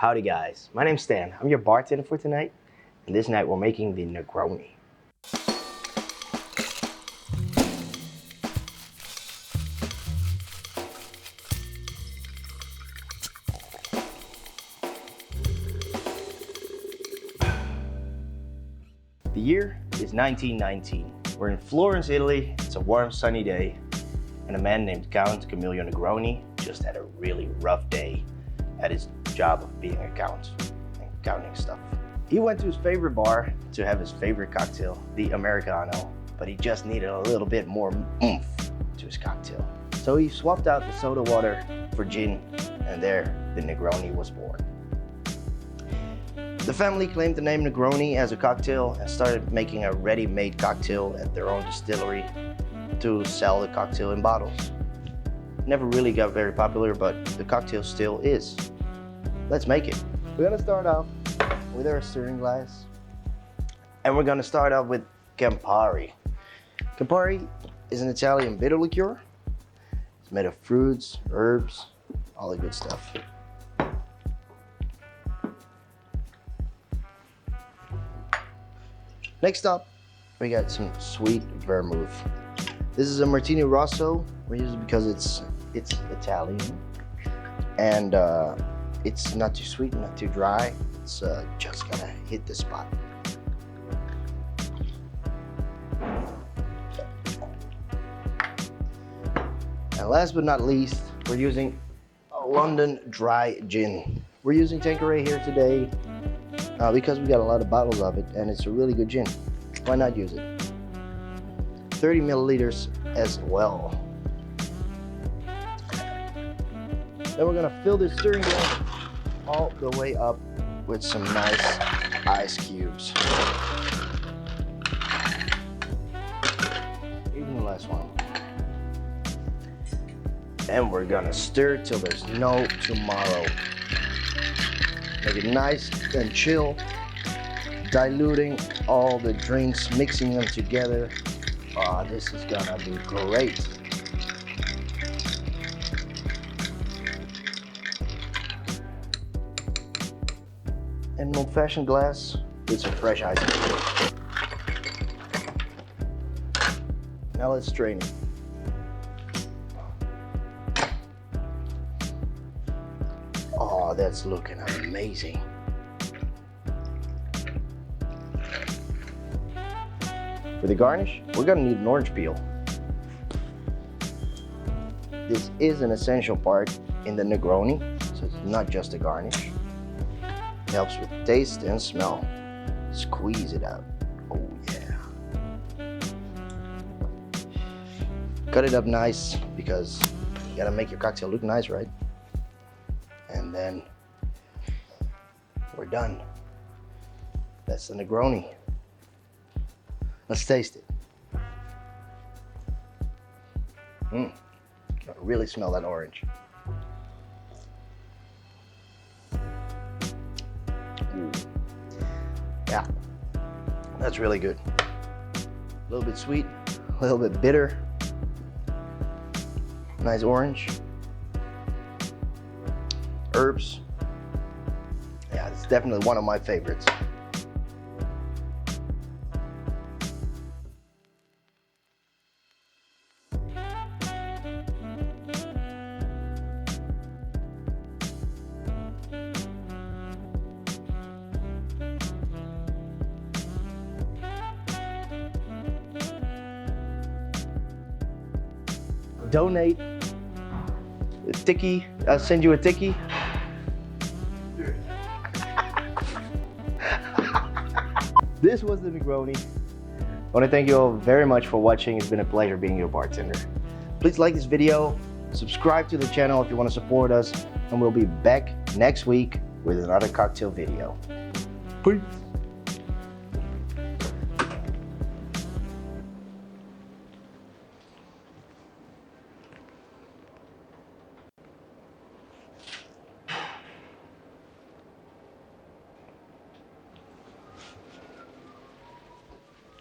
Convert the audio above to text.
Howdy guys, my name's Stan. I'm your bartender for tonight, and this night we're making the Negroni. The year is 1919. We're in Florence, Italy. It's a warm, sunny day, and a man named Count Camillo Negroni just had a really rough day at his job of being an accountant and counting stuff. He went to his favorite bar to have his favorite cocktail, the Americano, but he just needed a little bit more oomph to his cocktail. So he swapped out the soda water for gin, and there the Negroni was born. The family claimed the name Negroni as a cocktail and started making a ready-made cocktail at their own distillery to sell the cocktail in bottles. Never really got very popular, but the cocktail still is. Let's make it. We're gonna start off with our stirring glass, and we're gonna start off with Campari. Campari is an Italian bitter liqueur. It's made of fruits, herbs, all the good stuff. Next up, we got some sweet vermouth. This is a Martini Rosso. We're using it because it's Italian, and it's not too sweet, not too dry. It's just gonna hit the spot. And last but not least, we're using a London dry gin. We're using Tanqueray here today because we got a lot of bottles of it, and it's a really good gin. Why not use it? 30 milliliters as well. Then we're gonna fill this stirring glass all the way up with some nice ice cubes. Even the last one. And we're gonna stir till there's no tomorrow. Make it nice and chill, diluting all the drinks, mixing them together. Oh, this is gonna be great. And an old-fashioned glass with some fresh ice. Now let's strain it. Oh, that's looking amazing. For the garnish, we're gonna need an orange peel. This is an essential part in the Negroni, so it's not just a garnish. It helps with taste and smell. Squeeze it out. Oh yeah. Cut it up nice because you gotta make your cocktail look nice, right? And then we're done. That's the Negroni. Let's taste it. I really smell that orange. Ooh. Yeah, that's really good. A little bit sweet, a little bit bitter. Nice orange. Herbs. Yeah, it's definitely one of my favorites. Donate a tiki. I'll send you a tiki. This was the Negroni. I want to thank you all very much for watching. It's been a pleasure being your bartender. Please like this video, subscribe to the channel if you want to support us, and we'll be back next week with another cocktail video. Peace.